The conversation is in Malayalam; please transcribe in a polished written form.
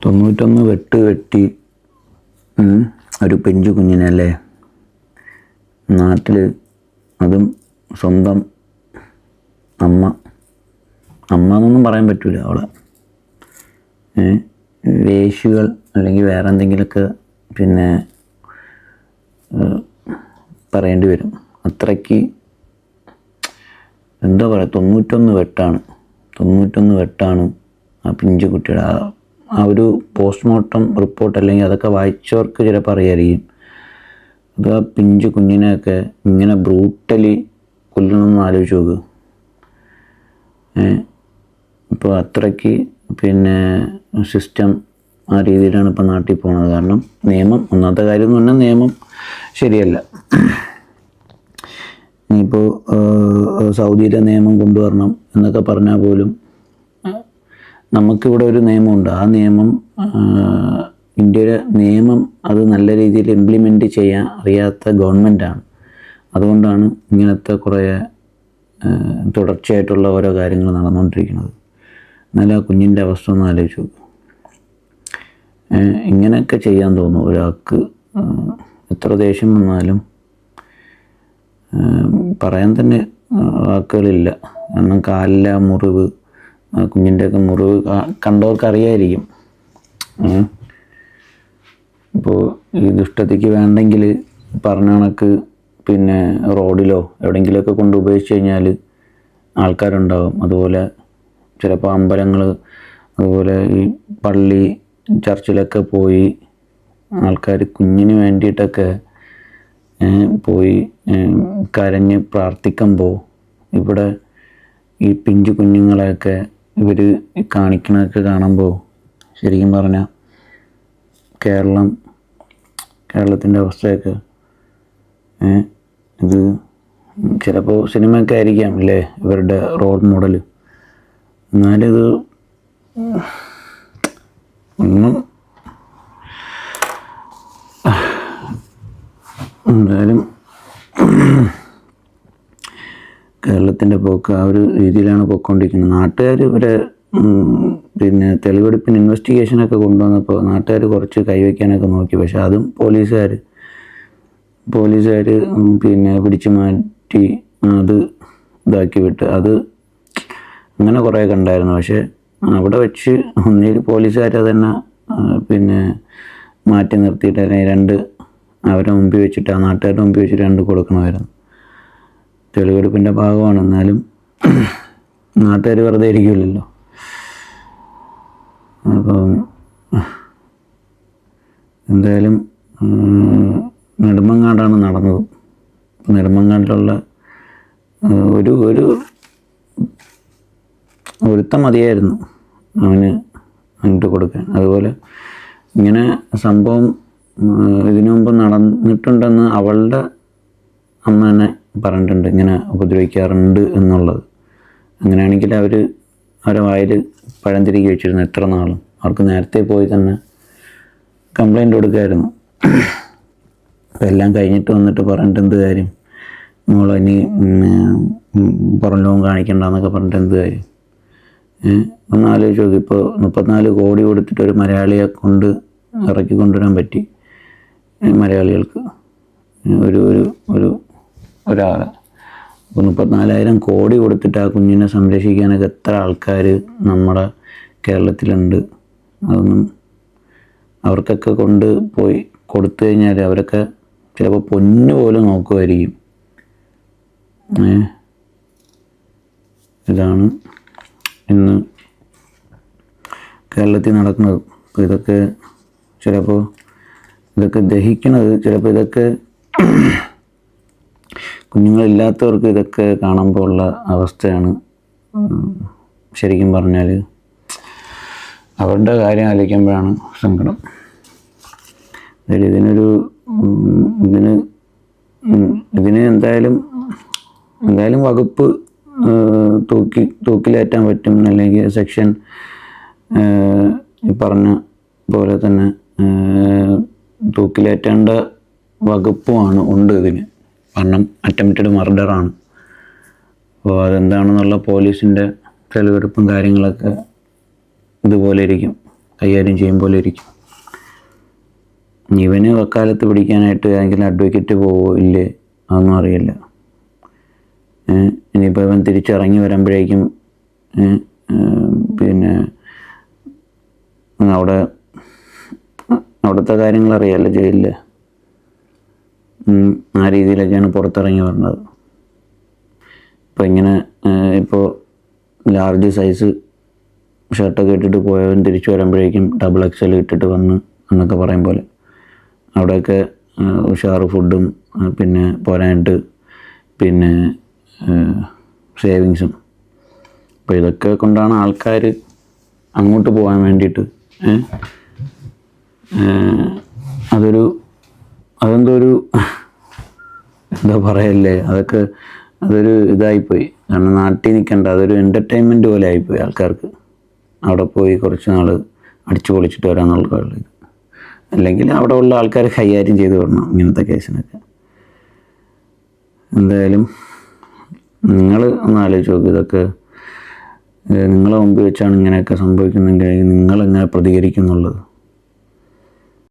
91 വെട്ട് വെട്ടി ഒരു പെഞ്ചു കുഞ്ഞിനല്ലേ നാട്ടിൽ, അതും സ്വന്തം അമ്മ എന്നൊന്നും പറയാൻ പറ്റില്ല അവളെ, വേശ്യകൾ അല്ലെങ്കിൽ വേറെ എന്തെങ്കിലുമൊക്കെ പിന്നെ പറയേണ്ടി വരും. അത്രയ്ക്ക് എന്താ പറയുക, 91 വെട്ടാണ് ആ പിഞ്ചു കുട്ടിയുടെ. ആ ഒരു പോസ്റ്റ്മോർട്ടം റിപ്പോർട്ട് അല്ലെങ്കിൽ അതൊക്കെ വായിച്ചവർക്ക് ചിലപ്പോൾ അറിയായിരിക്കും. അത് ആ പിഞ്ചു കുഞ്ഞിനെയൊക്കെ ഇങ്ങനെ ബ്രൂട്ടലി കൊല്ലണമെന്ന് ആലോചിച്ച് നോക്ക്. ഇപ്പോൾ അത്രയ്ക്ക് പിന്നെ സിസ്റ്റം ആ രീതിയിലാണ് ഇപ്പോൾ നാട്ടിൽ പോകുന്നത്. കാരണം നിയമം, ഒന്നാമത്തെ കാര്യം എന്ന് പറഞ്ഞാൽ നിയമം ശരിയല്ല. ഇനിയിപ്പോൾ സൗദിയിലെ നിയമം കൊണ്ടുവരണം എന്നൊക്കെ പറഞ്ഞാൽ പോലും നമുക്കിവിടെ ഒരു നിയമമുണ്ട്. ആ നിയമം, ഇന്ത്യയിലെ നിയമം അത് നല്ല രീതിയിൽ ഇംപ്ലിമെൻറ്റ് ചെയ്യാൻ അറിയാത്ത ഗവൺമെൻറ്റാണ്. അതുകൊണ്ടാണ് ഇങ്ങനത്തെ കുറേ തുടർച്ചയായിട്ടുള്ള ഓരോ കാര്യങ്ങൾ നടന്നുകൊണ്ടിരിക്കുന്നത്. എന്നാലും ആ കുഞ്ഞിൻ്റെ അവസ്ഥ ഒന്ന് ആലോചിച്ച് നോക്കും. ഇങ്ങനെയൊക്കെ ചെയ്യാൻ തോന്നും ഒരാൾക്ക്. എത്ര ദേഷ്യം വന്നാലും പറയാൻ തന്നെ വാക്കുകളില്ല. കാരണം കാലിലെ മുറിവ്, കുഞ്ഞിൻ്റെയൊക്കെ മുറിവ് കണ്ടവർക്ക് അറിയായിരിക്കും. ഇപ്പോൾ ഈ ദുഷ്ടതയ്ക്ക് വേണ്ടെങ്കിൽ പറഞ്ഞ കണക്ക് പിന്നെ റോഡിലോ എവിടെയെങ്കിലുമൊക്കെ കൊണ്ട് ഉപയോഗിച്ച് കഴിഞ്ഞാൽ ആൾക്കാരുണ്ടാവും. അതുപോലെ ചിലപ്പോൾ അമ്പലങ്ങൾ, അതുപോലെ ഈ പള്ളി ചർച്ചിലൊക്കെ പോയി ആൾക്കാർ കുഞ്ഞിന് വേണ്ടിയിട്ടൊക്കെ പോയി കരഞ്ഞ് പ്രാർത്ഥിക്കുമ്പോൾ ഇവിടെ ഈ പിഞ്ചു കുഞ്ഞുങ്ങളെയൊക്കെ ഇവർ കാണിക്കണതൊക്കെ കാണുമ്പോൾ ശരിക്കും പറഞ്ഞാൽ കേരളത്തിൻ്റെ അവസ്ഥയൊക്കെ ഇത് ചിലപ്പോൾ സിനിമയൊക്കെ ആയിരിക്കാം അല്ലേ ഇവരുടെ റോൾ മോഡൽ. എന്നാലിത് ഒന്നും എന്തായാലും കേരളത്തിൻ്റെ പോക്ക് ആ ഒരു രീതിയിലാണ് പോയിക്കൊണ്ടിരിക്കുന്നത്. നാട്ടുകാർ ഇവരെ പിന്നെ തെളിവെടുപ്പിന് ഇൻവെസ്റ്റിഗേഷനൊക്കെ കൊണ്ടുവന്നപ്പോൾ നാട്ടുകാർ കുറച്ച് കൈവയ്ക്കാനൊക്കെ നോക്കി. പക്ഷെ അതും പോലീസുകാർ പിന്നെ പിടിച്ചു മാറ്റി അത് ഇതാക്കി വിട്ട്. അത് അങ്ങനെ കുറേ കണ്ടായിരുന്നു. പക്ഷേ അവിടെ വെച്ച് ഒന്നിൽ പോലീസുകാർ തന്നെ പിന്നെ മാറ്റി നിർത്തിയിട്ട് അല്ലെങ്കിൽ അവരെ മുമ്പിൽ വെച്ചിട്ട്, ആ നാട്ടുകാരുടെ മുമ്പിൽ വെച്ചിട്ട് 2 കൊടുക്കണമായിരുന്നു. തെളിവെടുപ്പിൻ്റെ ഭാഗമാണ്. എന്നാലും നാട്ടുകാർ വെറുതെ ഇരിക്കില്ലല്ലോ. അപ്പം എന്തായാലും നെടുമങ്ങാടാണ് നടന്നത്. നെടുമങ്ങാട്ടിലുള്ള ഒരുത്തം മതിയായിരുന്നു അങ്ങോട്ട് കൊടുക്കാൻ. അതുപോലെ ഇങ്ങനെ സംഭവം ഇതിനു മുമ്പ് നടന്നിട്ടുണ്ടെന്ന് അവളുടെ അമ്മ തന്നെ പറഞ്ഞിട്ടുണ്ട്, ഇങ്ങനെ ഉപദ്രവിക്കാറുണ്ട് എന്നുള്ളത്. അങ്ങനെയാണെങ്കിൽ അവരെ വായിൽ പഴം തിരികെ വെച്ചിരുന്നു എത്ര നാളും. അവർക്ക് നേരത്തെ പോയി തന്നെ കംപ്ലൈൻറ്റ് കൊടുക്കുമായിരുന്നു. അപ്പം എല്ലാം കഴിഞ്ഞിട്ട് വന്നിട്ട് പറഞ്ഞിട്ട് എന്ത് കാര്യം, ഇനി പുറം ലോകം കാണിക്കണ്ടെന്നൊക്കെ പറഞ്ഞിട്ട് എന്ത് കാര്യം. ഒന്ന് ആലോചിച്ച് നോക്കി. ഇപ്പോൾ 34 കോടി കൊടുത്തിട്ട് ഒരു മലയാളിയെ ഇറക്കി കൊണ്ടുവരാൻ പറ്റി. മലയാളികൾക്ക് ഒരാളെ. അപ്പോൾ 34,000 കോടി കൊടുത്തിട്ട് ആ കുഞ്ഞിനെ സംരക്ഷിക്കാനൊക്കെ എത്ര ആൾക്കാർ നമ്മുടെ കേരളത്തിലുണ്ട്. അതൊന്നും അവർക്കൊക്കെ പോയി കൊടുത്തു കഴിഞ്ഞാൽ അവരൊക്കെ ചിലപ്പോൾ പൊന്നു പോലും നോക്കുമായിരിക്കും. ഇതാണ് ഇന്ന് കേരളത്തിൽ നടക്കുന്നത്. അപ്പോൾ ഇതൊക്കെ ദഹിക്കുന്നത് ചിലപ്പോൾ ഇതൊക്കെ കുഞ്ഞുങ്ങളില്ലാത്തവർക്ക് ഇതൊക്കെ കാണുമ്പോൾ ഉള്ള അവസ്ഥയാണ്. ശരിക്കും പറഞ്ഞാൽ അവരുടെ കാര്യം ആലോചിക്കുമ്പോഴാണ് സങ്കടം. ഇതിന് എന്തായാലും വകുപ്പ് തൂക്കിലേറ്റാൻ പറ്റും. അല്ലെങ്കിൽ സെക്ഷൻ ഈ പറഞ്ഞ പോലെ തന്നെ തൂക്കിലേറ്റേണ്ട വകുപ്പുമാണ് ഉണ്ട് ഇതിന്. കാരണം അറ്റംപ്റ്റഡ് മർഡറാണ്. അപ്പോൾ അതെന്താണെന്നുള്ള പോലീസിൻ്റെ തെളിവെടുപ്പും കാര്യങ്ങളൊക്കെ ഇതുപോലെ ഇരിക്കും. കൈകാര്യം ചെയ്യും പോലെ ഇരിക്കും. ഇവന് വക്കാലത്ത് പിടിക്കാനായിട്ട് ഏതെങ്കിലും അഡ്വക്കേറ്റ് പോവോ ഇല്ലേ അതൊന്നും അറിയില്ല. ഇനിയിപ്പോൾ ഇവൻ തിരിച്ചിറങ്ങി വരുമ്പോഴേക്കും പിന്നെ അവിടുത്തെ കാര്യങ്ങൾ അറിയാമല്ലോ, ജയിലിൽ ആ രീതിയിലൊക്കെയാണ് പുറത്തിറങ്ങി വരുന്നത്. ഇപ്പോൾ ഇങ്ങനെ ഇപ്പോൾ ലാർജ് സൈസ് ഷർട്ടൊക്കെ ഇട്ടിട്ട് പോയവൻ തിരിച്ചു വരുമ്പോഴേക്കും XXL ഇട്ടിട്ട് വന്ന് എന്നൊക്കെ പറയും പോലെ അവിടെയൊക്കെ ഉഷാറ് ഫുഡും പിന്നെ പോരാനായിട്ട് പിന്നെ സേവിങ്സും. അപ്പോൾ ഇതൊക്കെ കൊണ്ടാണ് ആൾക്കാർ അങ്ങോട്ട് പോകാൻ വേണ്ടിയിട്ട് അതെന്തോ ഒരു എന്താ പറയല്ലേ, അതൊരു ഇതായിപ്പോയി. കാരണം നാട്ടിൽ നിൽക്കണ്ട, അതൊരു എൻ്റർടൈൻമെൻറ്റ് പോലെ ആയിപ്പോയി ആൾക്കാർക്ക്. അവിടെ പോയി കുറച്ച് നാൾ അടിച്ചു പൊളിച്ചിട്ട് വരാമെന്നുള്ള കളി. അല്ലെങ്കിൽ അവിടെ ഉള്ള ആൾക്കാർ കൈകാര്യം ചെയ്ത് വിടണം ഇങ്ങനത്തെ കേസിനൊക്കെ. എന്തായാലും നിങ്ങൾ ഒന്ന് ആലോചിച്ച് നോക്ക്, ഇതൊക്കെ നിങ്ങളെ മുമ്പ് വെച്ചാണ് ഇങ്ങനെയൊക്കെ സംഭവിക്കുന്നെങ്കിൽ നിങ്ങളെങ്ങനെ പ്രതികരിക്കുന്നുള്ളത്.